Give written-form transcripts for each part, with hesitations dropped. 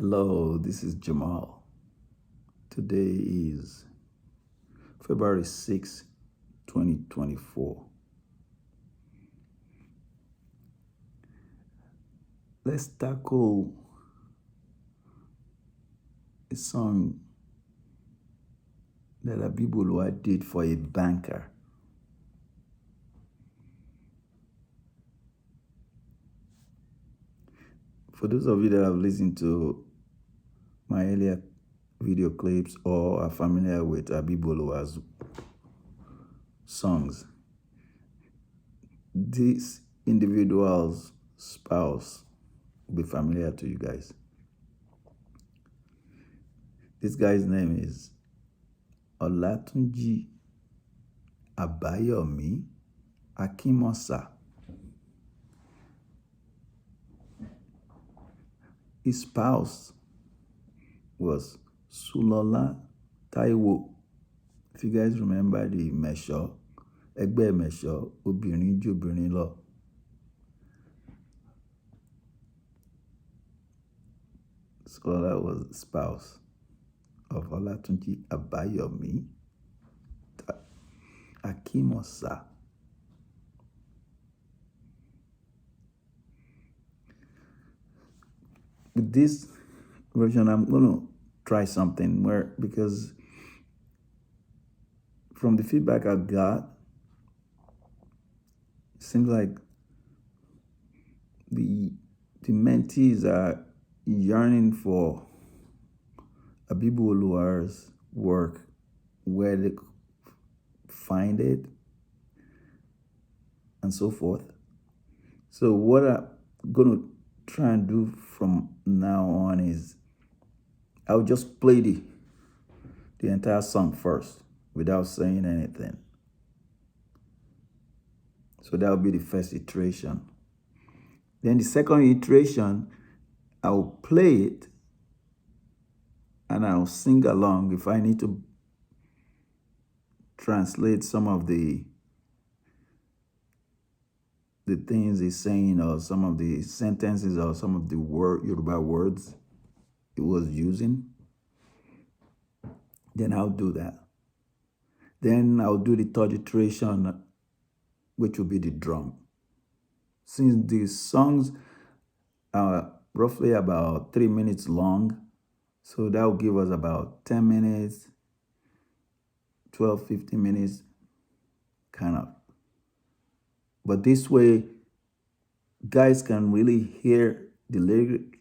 Hello, this is Jammal. Today is February 6, 2024. Let's tackle a song that Abibu Oluwa did for a banker. For those of you that have listened to my earlier video clips or are familiar with Abibu Oluwa's songs, this individual's spouse will be familiar to you guys. This guy's name is Olatunji Abayomi Akinmosa. His spouse was Sulola Taiwo. If you guys remember the Mesho, Egbe Mesho, Obìnrin Jobìnrin Lọ. Sulola was the spouse of Olatunji Abayomi Akinmosa. With this version, I'm going to try something because from the feedback I got, it seems like the mentees are yearning for Abibu Oluwa's work, where they find it, and so forth. So what I'm going to try and do from now on is I'll just play the entire song first without saying anything. So that'll be the first iteration. Then the second iteration, I'll play it and I'll sing along if I need to translate some of the things he's saying, or some of the sentences, or some of the Yoruba words he was using. Then I'll do that. Then I'll do the third iteration, which will be the drum. Since these songs are roughly about 3 minutes long, so that will give us about 10 minutes, 12, 15 minutes, kind of. But this way, guys can really hear the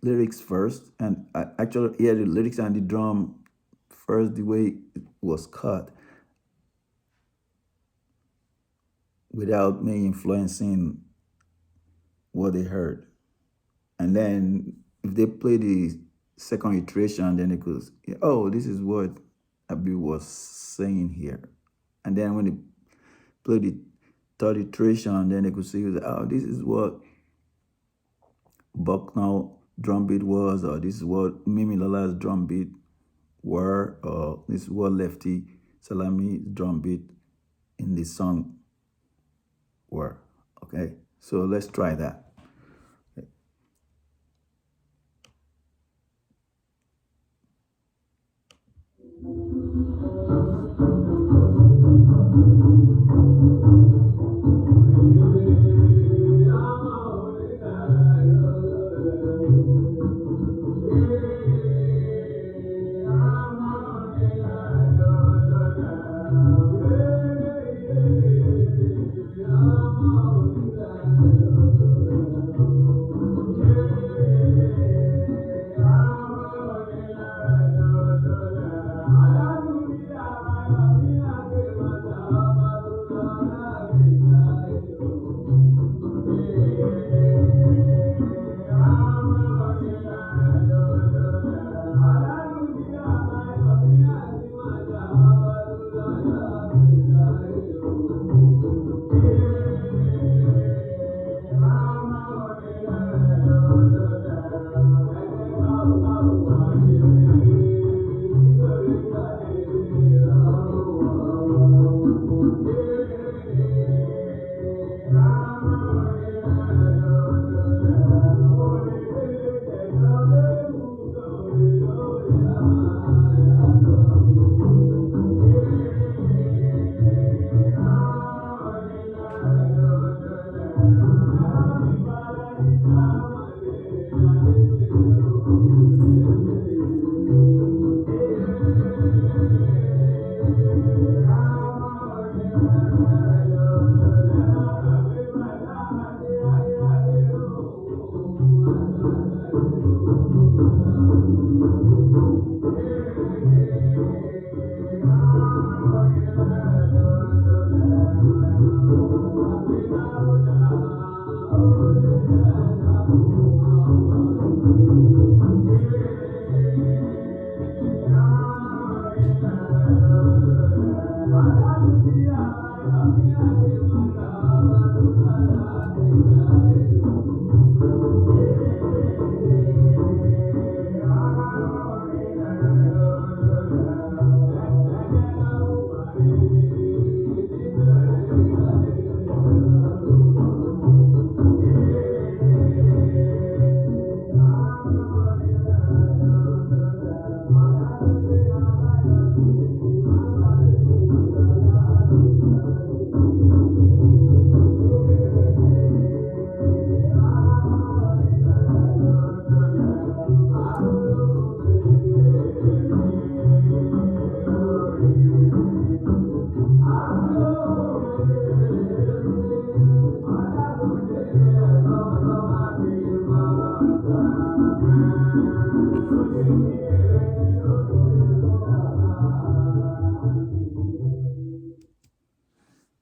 lyrics first, and actually hear the lyrics and the drum first, the way it was cut, without me influencing what they heard. And then if they play the second iteration, then it goes, oh, this is what Abi was saying here. And then when they play the third iteration, then they could see, oh, this is what Bucknell drum beat was, or this is what Mimilola's drum beat were, or this is what Lefty Salami's drum beat in this song were. Okay, so let's try that.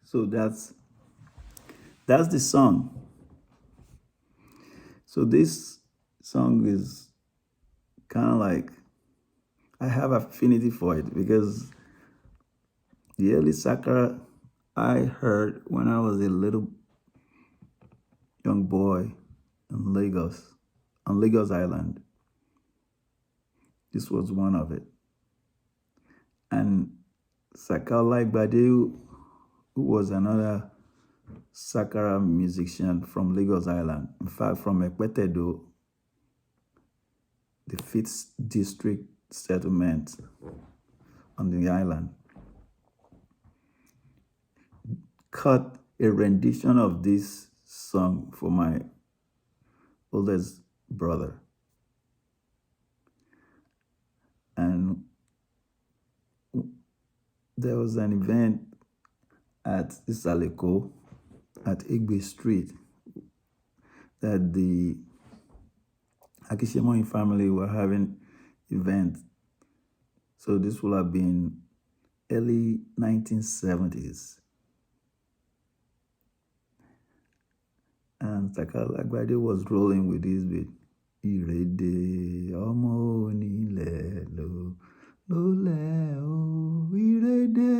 So that's the song. So this song is kind of like, I have affinity for it because the early Sakara I heard when I was a little young boy in Lagos, on Lagos Island. This was one of it. And Sakala Adebayo, who was another Sakara musician from Lagos Island, in fact, from Ekpetedo, the 5th district settlement on the island, cut a rendition of this song for my oldest brother. And there was an event at Isaleko at Igbe Street that the Akishemoyin family were having event. So this will have been early 1970s. And Sakala Agbade was rolling with this beat. Irede ọmọ onílẹ̀ lólẹ̀ o. Irede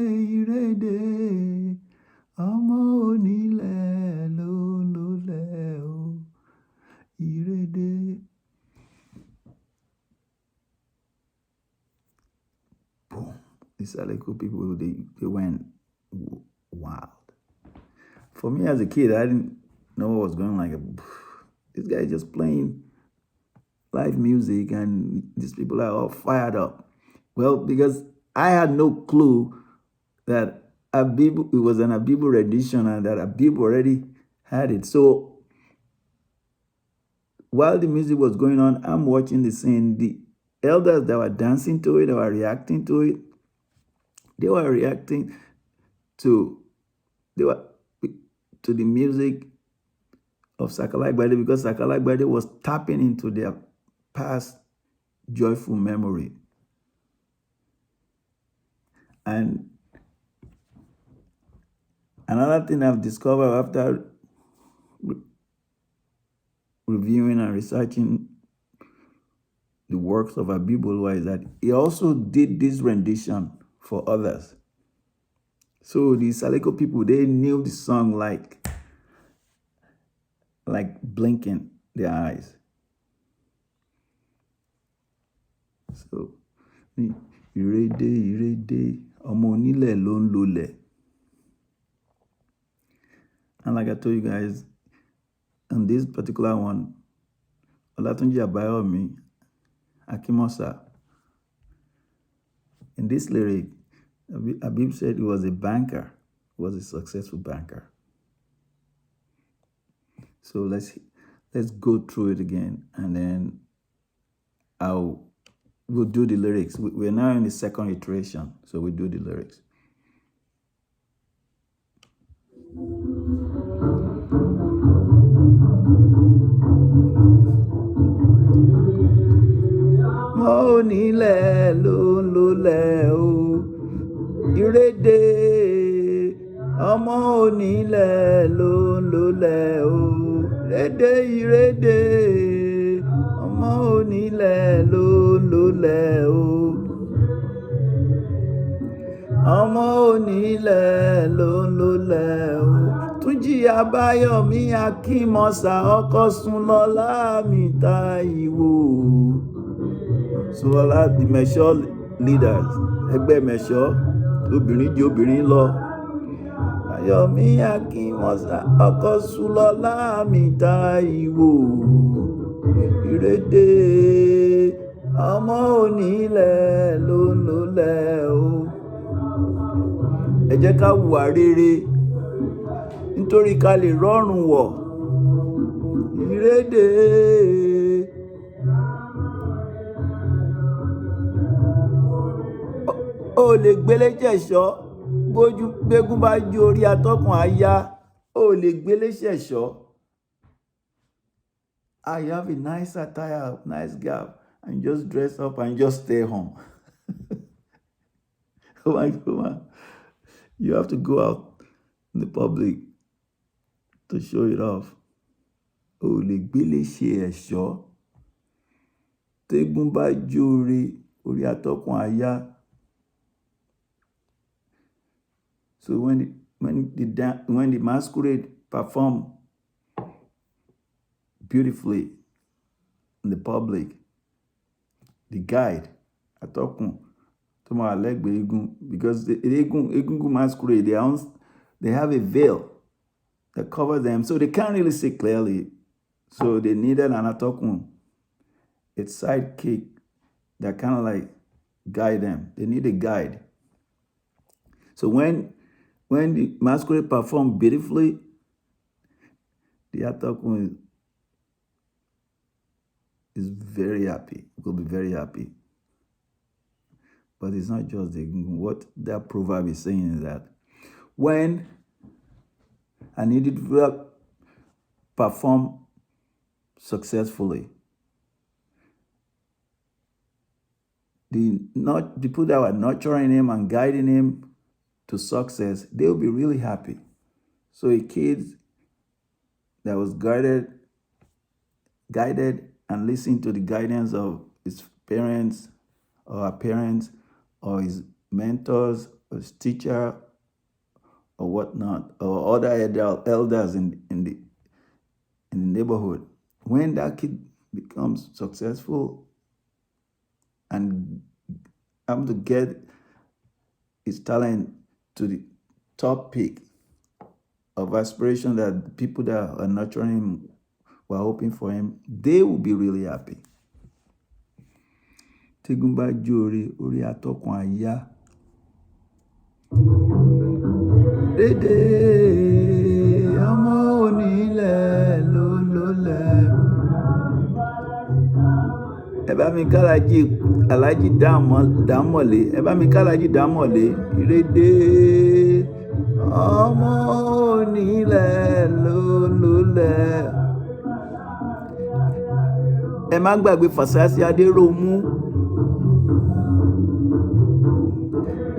ọmọ onílẹ̀ lólẹ̀ o. Irede. Boom. The Saleko people, they went wild. For me as a kid, I didn't know what was going on. Like, this guy just playing live music and these people are all fired up. Well, because I had no clue that Abibu, it was an Abibu rendition and that Abibu already had it. So while the music was going on, I'm watching the scene. The elders that were dancing to it, that were reacting to it, they were reacting to the music of Sakala Agbade because Sakala Agbade was tapping into their past joyful memory. And another thing I've discovered after reviewing and researching the works of Abibu Oluwa is that he also did this rendition for others. So the Saleko people, they knew the song like blinking their eyes. So, Irede, ọmọ onílẹ̀ ló ń lolẹ̀. And like I told you guys, on this particular one, Olatunji Abayomi Akinmosa, in this lyric, Abib said he was a banker, was a successful banker. So let's go through it again, and then we'll do the lyrics. We're now in the second iteration, so we'll do the lyrics. Mo nílẹ̀ ló ń lolẹ̀ o, Irede ọmọ onílẹ̀ ló ń lolẹ̀ o, Irede ọmọ onílẹ̀ ló ń lolẹ̀ o, ọmọ onílẹ̀ ló ń lolẹ̀ o. Túnjí Abayomi Akinmosa ọkọ Súnlọ́lá mi Táíwò. So the Mesho leaders, ẹgbẹ́ Mesho, obìnrin jẹ́ obìnrin lọ. Abayomi Akinmosa ọkọ Súnlọ́lá mi Táíwò. Irede ọmọ onílẹ̀ ló ń lolẹ̀ o. Ẹ jẹ́ ká hùwà rere nítorí ká lè rọ́rùn wọ̀. Irede ó lè gbélé jẹ̀ṣọ́, gbégún bá ju orí atọ́kùn àyà, ó lè gbélé ṣẹ̀ṣọ́. I have a nice attire, nice gown. and just dress up and just stay home. Oh my God, you have to go out in the public to show it off. O lè gbélé ṣe ẹ̀ṣọ́. Tégún bá jóore, orí atọ́kùn àyà. So when the masquerade perform beautifully in the public, the guide, atọ́kùn, tó máa lẹ́gbẹ̀ẹ́ eégún, because the egungun masquerade, they have a veil that covers them, so they can't really see clearly. So they needed an atọ́kùn, a sidekick that kind of like guide them. They need a guide. So when the masquerade performed beautifully, the atọ́kùn is very happy. Will be very happy. But it's not just the what that proverb is saying is that when an individual perform successfully, the people that were nurturing him and guiding him to success, they'll be really happy. So a kid that was guided and listened to the guidance of his parents or her parents or his mentors or his teacher or whatnot, or other elders in the neighborhood, when that kid becomes successful and able to get his talent to the top peak of aspiration that people that are nurturing him were hoping for him, they will be really happy. Tégún bá jóore, orí atọ́kùn àyà. Dédé ọmọ onílẹ̀ ló lólẹ̀. Ẹ bá mi Aláàjì Dámọ̀lé. Ẹ bá mi Aláàjì Dámọ̀lé. Ìrédé ọmọ onílẹ̀ ló lólẹ̀. Ẹ má gbàgbé Fàsásí Adéròmú.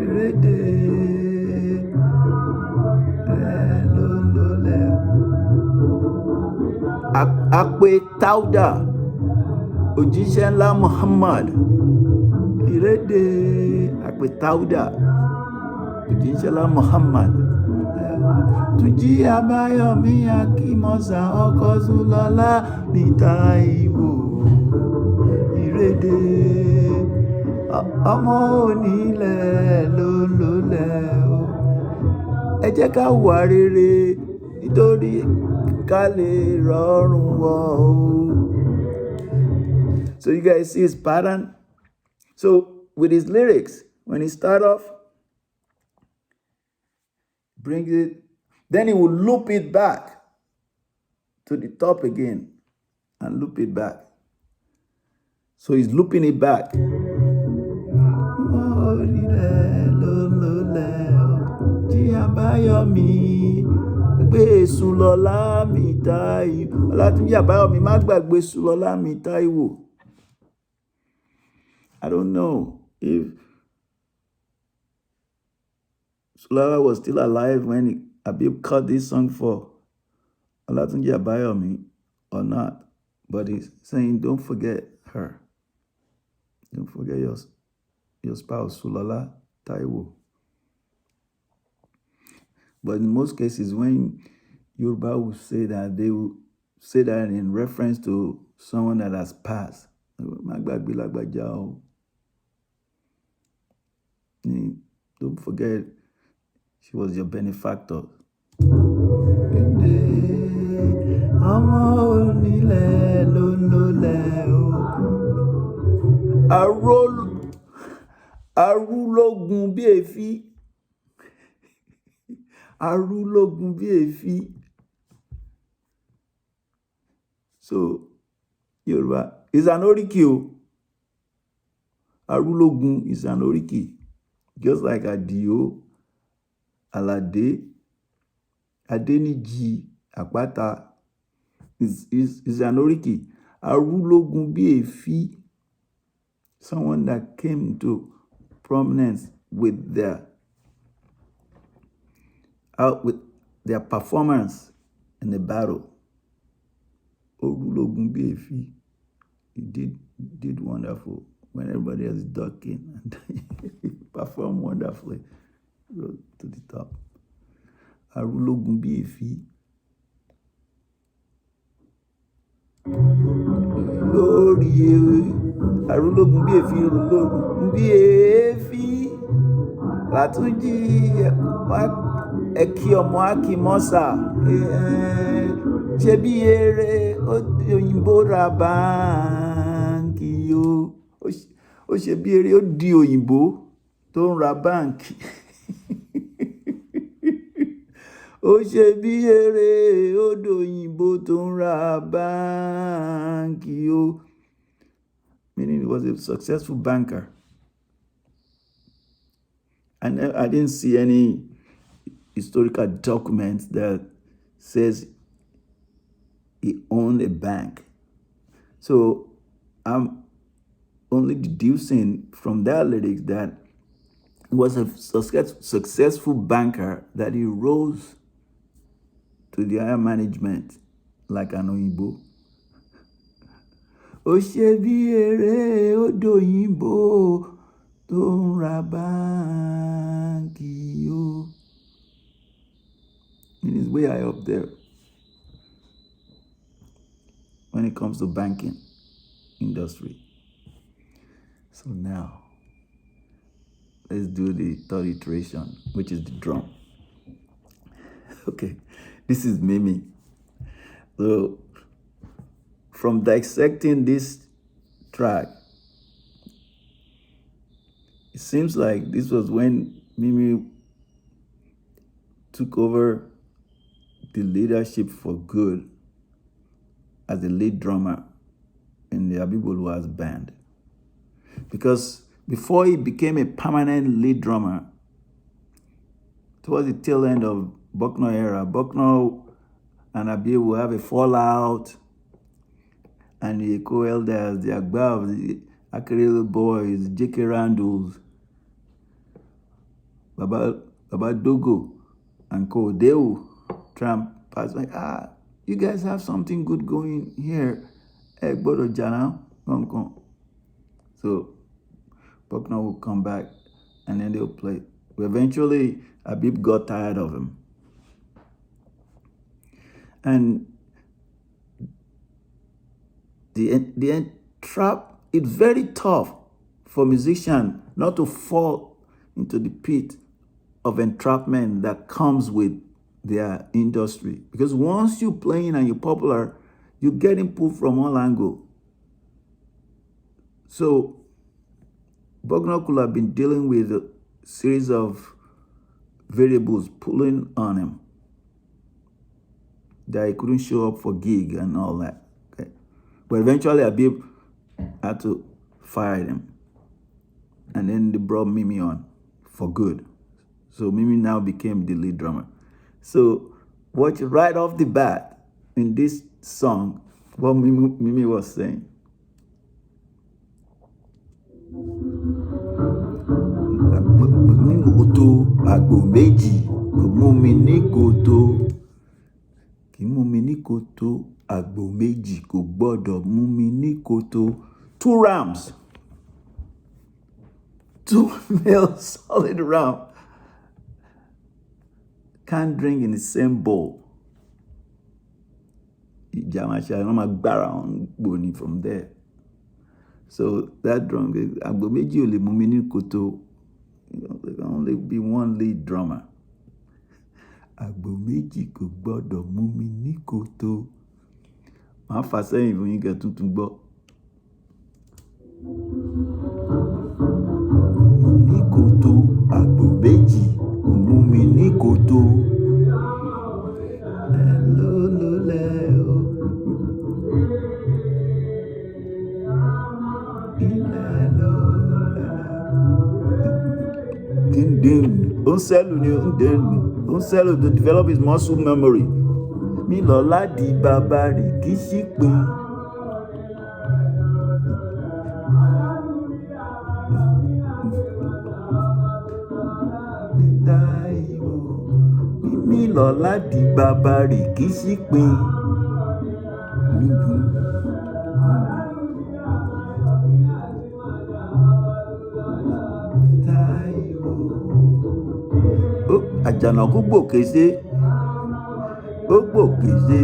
Ìrédé ló lólẹ̀. Àpè Táúdà, òjíṣẹ́ ńlá Muhammad. Ìrédé Àpè Táúdà, òjíṣẹ́ ńlá Muhammad. Tunji Abayomi Akinmosa, ọkọ Zulọlá mi Táíwò. Ìrédé ọmọ onílẹ̀ ló lólẹ̀ o. Ẹ jẹ́ ká hùwà rere nítorí ká lè rọrùn wọ̀ o. So you guys see his pattern? So with his lyrics, when he start off, brings it, then he will loop it back to the top again and loop it back. So he's looping it back. Olatunji Abayomi, má gbàgbé Sulọlá mi Táíwò. I don't know if Sulọlá was still alive when Abibu cut this song for Olatunji Abayomi or not, but he's saying don't forget her. Don't forget your spouse, Sulọlá Táíwò. But in most cases, when Yoruba will say that, they will say that in reference to someone that has passed. Don't forget, she was your benefactor. Arúlógún bí èéfín. Arúlógún bí èéfín. So, Yoruba is an oríkì o. Arúlógún is an oríkì. Just like Adio, Alade, Adeniji, Àpáta is an oríkì. Arúlógún bí èéfín. someone that came to prominence with their performance in the battle. Olulogun Biefi, he did wonderful when everybody else is ducking, and he performed wonderfully, rose to the top. Arulogun Biefi. Lórí Arulogun Biefi, Arulogun Biefi. Olatunji Abayomi Akinmosa. Ṣé bí eré òyìnbó ra báńkì o. Ó ṣe bí eré ó di òyìnbó tó ń ra báńkì. Ó ṣe bí eré ó dòyìnbó tó ń ra báńkì o. Meaning he was a successful banker. And I didn't see any historical documents that says he owned a bank. So I'm only deducing from that lyrics that he was a successful banker, that he rose to the higher management like an Oyinbo. Ó ṣe bí eré ó dòyìnbó tó ń ra báńkì o. It is way high up there when it comes to banking industry. So now, let's do the third iteration, which is the drum. Okay, this is Mimi. So, from dissecting this track, it seems like this was when Mimi took over the leadership for good as the lead drummer in the Abibu Oluwa's band. Because before he became a permanent lead drummer, towards the tail end of Bucknor era, Bucknor and Abibu have a fallout, and the co-elders, the Agbav, the Akerele boys, J.K. Randalls, Baba Dogo, and Co. They will try and pass like, you guys have something good going here. So Bucknor will come back and then they'll play. But eventually, Abib got tired of him. And the trap, it's very tough for musicians not to fall into the pit of entrapment that comes with their industry. Because once you're playing and you're popular, you're getting pulled from all angles. So Bucknor could have been dealing with a series of variables pulling on him, that he couldn't show up for gig and all that. Okay. But eventually Abib had to fire him. And then they brought Mimi on for good. So Mimi now became the lead drummer. So watch right off the bat in this song what Mimi was saying. Àgbò méjì kò mú mi ní kòtò. Kì í mú mi ní kòtò. Àgbò méjì kò gbọ́dọ̀ mú mi ní kòtò. 2 rams. 2 male solid ram can't drink in the same bowl. From there. So that drum, àgbò méjì ò lè mú mi ní kòtò. There can only be one lead drummer. Àgbò méjì kò gbọ́dọ̀ mú mi ní kòtò. Màá fà sẹ́yìn fún yín kẹ́ tuntun gbọ́. Ní kòtò, àgbò méjì kò mú mi ní kòtò. Don't sell to develop his muscle memory. Mimilola Adebayo kì í ṣí pé. Mimilola Adebayo Rikisipin. Àjànàkú gbòkèsé, ó gbòkèsé,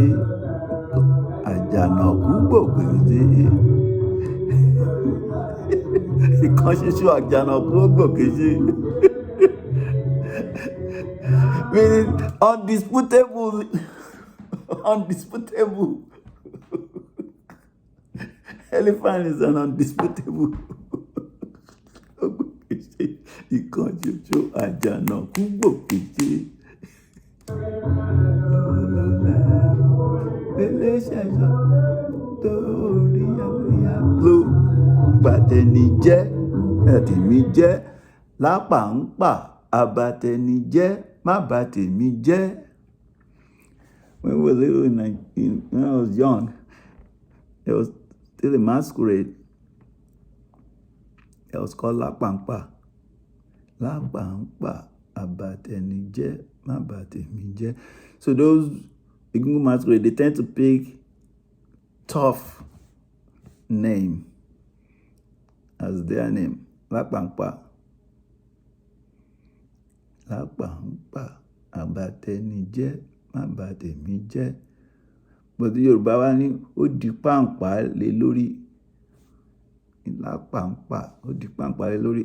àjànàkú gbòkèsé. Ìkan ṣoṣo àjànàkú ó gbòkèsé. Meaning undisputable, undisputable. Elephant is an undisputable. Ìkan ṣoṣo àjànàkú gbòkèsé. Eléṣẹ̀ṣọ́ torí àbíyá ló bàtẹni jẹ́ ẹ̀tìmí jẹ́ lápá ń pa àbàtẹni jẹ́ má bàtẹ̀mí jẹ́. When we were little when I was young, there was still a masquerade. It was called Lápàǹpà. Lápàǹpà àbàtẹni jẹ́ má bàtẹ̀mí jẹ́. So those Egungun masquerade, they tend to pick tough name as their name. Lápàǹpà. Lápàǹpà àbàtẹni jẹ́ má bàtẹ̀mí jẹ́. But the Yoruba wa ní ó di pàǹpà lé lórí. Lápàǹpà ó di pàǹpà lé lórí.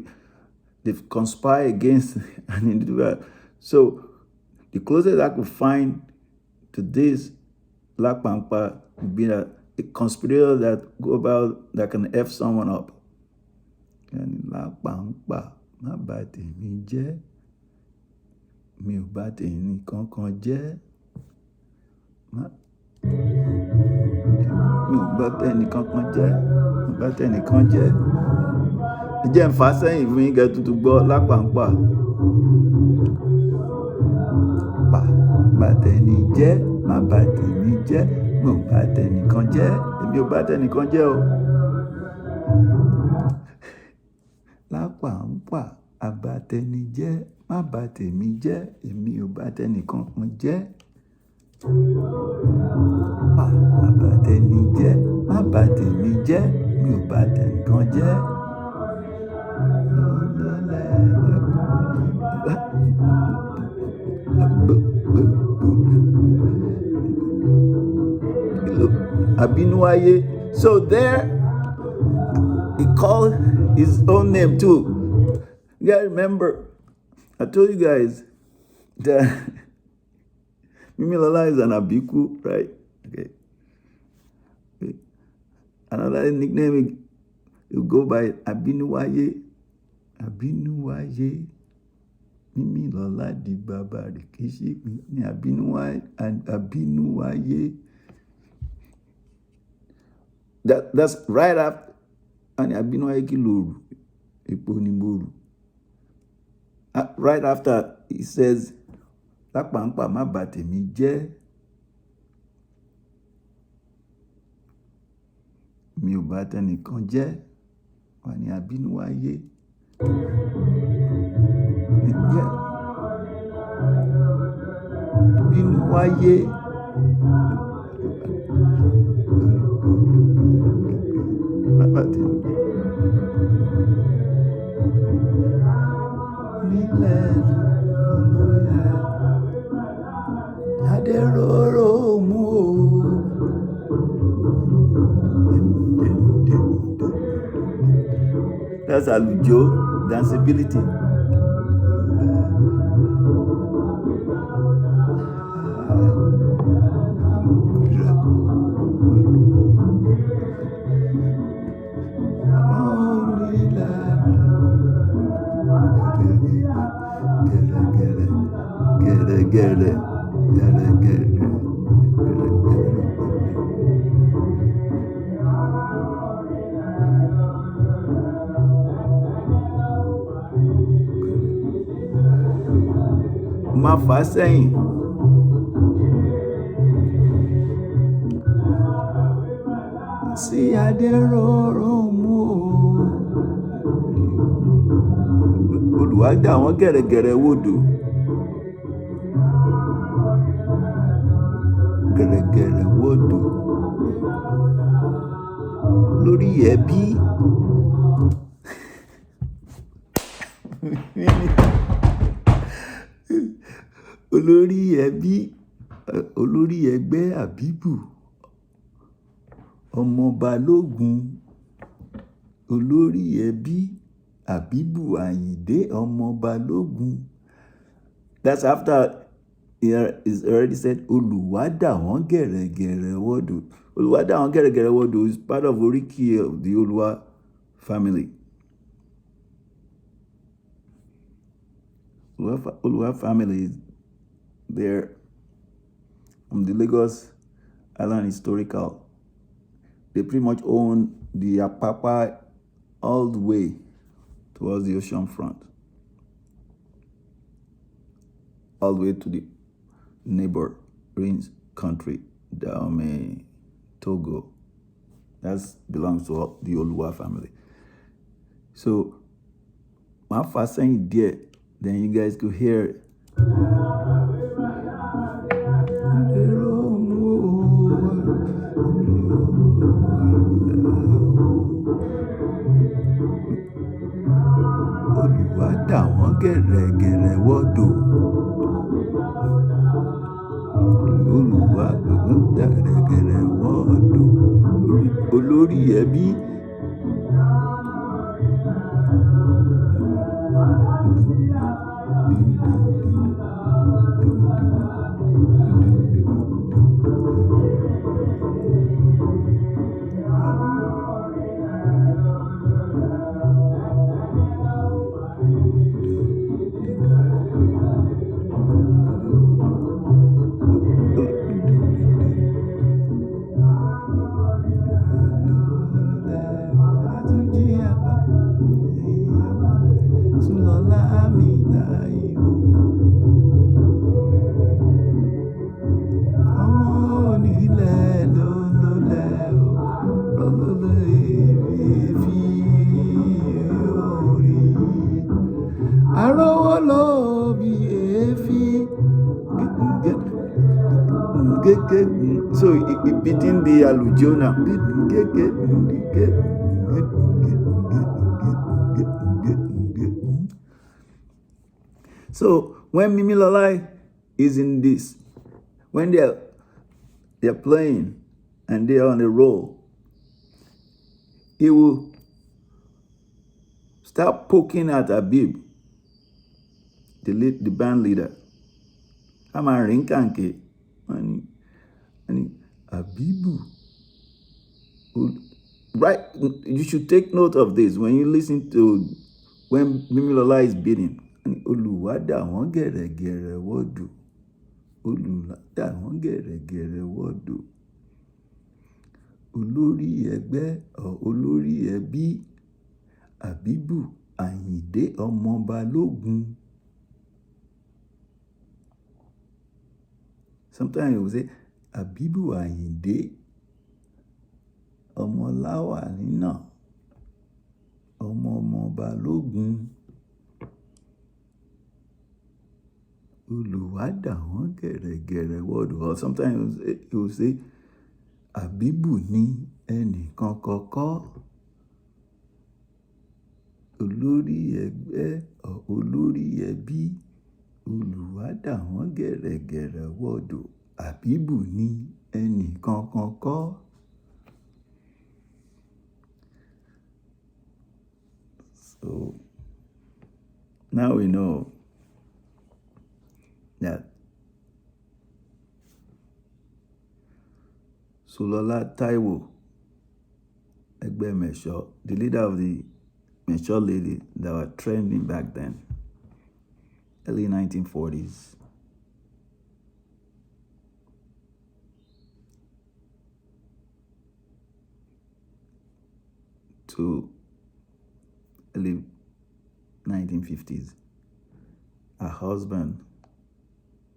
They've conspired against an individual. So the closest I could find to this Lápàǹpà would be a conspirator that go about that can F someone up. And Lápàǹpà má bàtẹ̀mí jẹ́. Mi ò bá tẹni kankan jẹ́. Mi ò bá tẹni kankan jẹ́. Mi ò bá tẹni kan jẹ́. Ẹ jẹ́ n fà sẹ́yìn fún yín kẹ́ tuntun gbọ́ Lápàǹpà. Pa bàtẹni jẹ́ má bàtẹ̀mí jẹ́. Mi ò bá tẹni kan jẹ́. Èmi ò bá tẹni kan jẹ́ o. Lápàǹpà àbàtẹni jẹ́ má bàtẹ̀mí jẹ́. Èmi ò bá tẹni kankan jẹ́. Pa àbàtẹni jẹ́ má bàtẹ̀mí jẹ́. Mi ò bá tẹni kan jẹ́. Abinuaye. So there, he called his own name too. You guys remember, I told you guys that Mimilola is an Abiku, right? Okay. Another nickname, you go by Abinuaye. Abinuaye. Mimilola Adebayo Rikisipin ni Abinuaye. That's right after. And Abinuaye Kiloru. Eponimoru. Right after he says, Lápàǹpà má bàtẹ̀mí jẹ́. Mi ò bá tẹnìkan jẹ́. Wà ní Abinuaye. Abinuaye. Má bàtẹ̀mí jẹ́. Adéròrò mú o. That's àlùjó, danceability. Gẹ̀rẹ̀. Má fà sẹ́yìn. Sí Adéròrò mú o. Olùwà dá wọn gẹ̀rẹ̀gẹ̀rẹ̀ wòdò. gẹ̀rẹ́gẹ̀rẹ́ wọ́dù lórí ẹbí olórí ẹbí olórí ẹgbẹ́ Abibu ọmọ Balógun olórí ẹbí Abibu Ayinde ọmọ Balógun. That's after is already said Oluwadawọn gẹ̀rẹ́gẹ̀rẹ́ wọ́dù. Oluwadawọn gẹ̀rẹ́gẹ̀rẹ́ wọ́dù is part of Oriki of the Oluwa family. Oluwa family is there from the Lagos Island Historical. They pretty much own the Apapa all the way towards the ocean front, all the way to the neighboring country, Dahomey, Togo. That belongs to the Oluwa family. So, my first saying there, then you guys could hear it. Oluwadawọn gẹ̀rẹ́gẹ̀rẹ́ wọ́dù. Oluwadawọn gẹ̀rẹ́gẹ̀rẹ́ wọ́dù. Olórí ẹbí. So it beating the alujona. So when Mimilola is in this, when they're playing and they're on a roll, he will start poking at Abib, the band leader. I'm a rinkanke. And Abibu. Right, you should take note of this when you listen to when Mimilola is beating. Oluwadawọn gẹ̀rẹ́gẹ̀rẹ́ wọ́dù. Oluwadawọn gẹ̀rẹ́gẹ̀rẹ́ wọ́dù. Olórí ẹgbẹ́ olórí ẹbí Abibu Ayinde ọmọ Balógun. Sometimes you will say Abibu Ayinde ọmọ Láwàní ọmọ Balógun. Oluwadawọn gẹ̀rẹ́gẹ̀rẹ́ wọ́dù. Or sometimes you will say Abibu ní ẹnìkan kọ́kọ́. Olórí ẹgbẹ́ olórí ẹbí Oluwadawọn gẹ̀rẹ́gẹ̀rẹ́ wọ́dù. Abibu ní ẹnìkan kọ́kọ́. So now we know that Sulola Taiwo Egbemesho, the leader of the Mesho lady that were trending back then, early 1940s, to early 1950s. Her husband,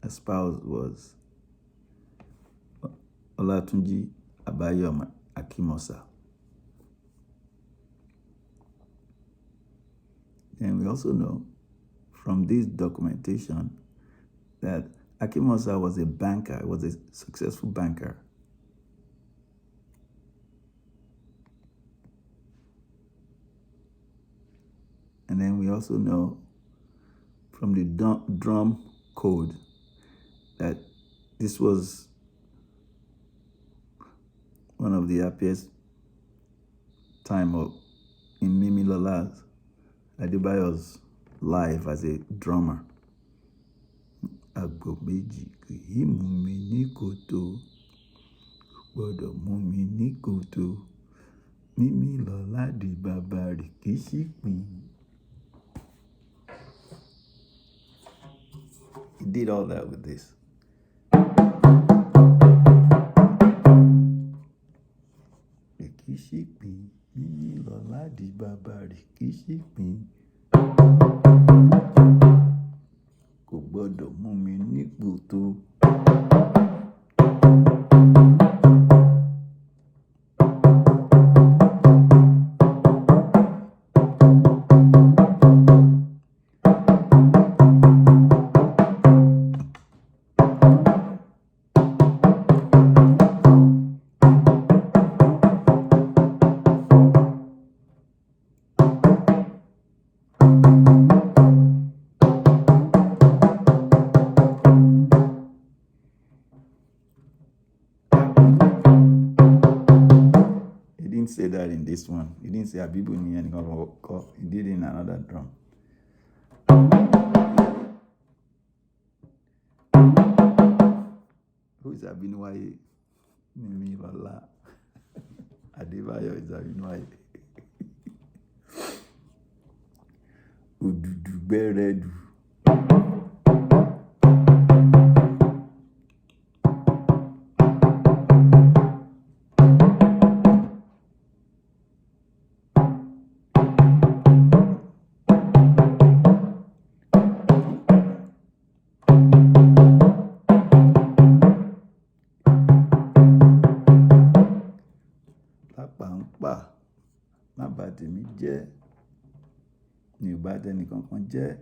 her spouse was Olatunji Abayomi Akinmosa. And we also know from this documentation that Akinmosa was a banker. He was a successful banker. And then we also know from the drum code that this was one of the happiest time in Mimilola Adebayo's life as a drummer. Àgbò méjì kì í mú mi ní kòtò, gbọ́dọ̀ mú mi ní kòtò. Mimilola Adebayo kì í ṣìpín. He did all that with this. Kì í ṣìpín. Mimilola Adebayo kì í ṣìpín. Kò gbọ́dọ̀ mú mi ní kòtò. Say that in this one. He didn't say Abibu Oluwa. He did it in another drum. Who is Abinuwaye? Mimilola Adebayo is Abinuwaye. Ududu beredu. Lápàǹpà má bà tèmi jẹ́, mi ò bá tẹnì kankan jẹ́.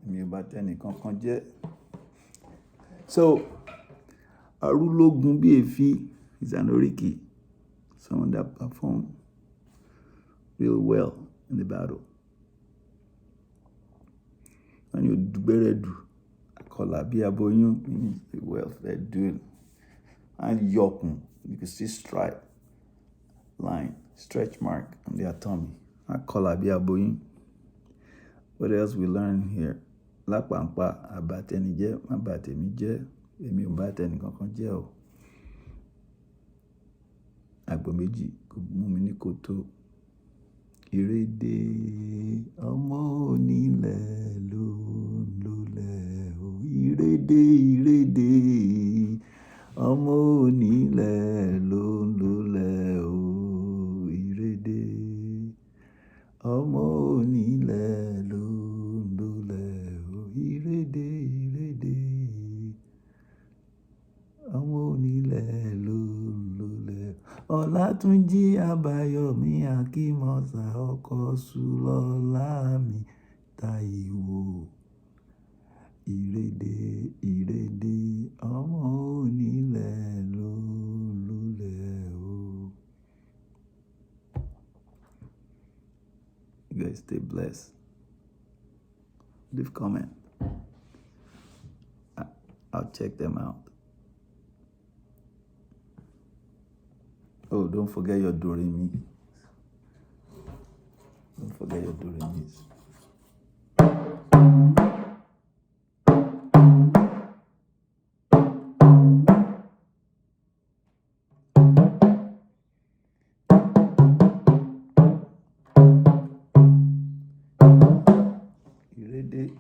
Mi ò bá tẹnì kankan jẹ́. So, Arúlógún bí èéfín is an oríkì, someone that performed real well in the battle. When you beredu, Kola bí aboyún means a well-fed dude. And yokun, you can see stripe, line, stretch mark on the tummy. Kola bí aboyún. What else we learn here? Lápàǹpà àbàtẹni jẹ́, má bà tèmi jẹ́, èmi ò bá tẹnì kankan jẹ́ o. Àgbò méjì kò mú mi ní kòtò. Ìrédé ọmọ onílẹ̀ ló ń lólẹ̀ o. Ìrédé ọmọ onílẹ̀ ló ń lólẹ̀ o. Ìrédé ọmọ onílẹ̀ ló ń lólẹ̀ o. Ìrédé ọmọ onílẹ̀ ló ń lólẹ̀. Olatunji Abayomi Akinmosa ọkọ Sulọlá mi Táíwò. Ìrédé ọmọ onílẹ̀ ló ń lólẹ̀ o. You guys stay blessed. Leave comment. I'll check them out. Oh, don't forget your do-re-mi. Don't forget your do-re-mis. You ready?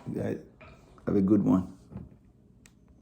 You guys have a good one.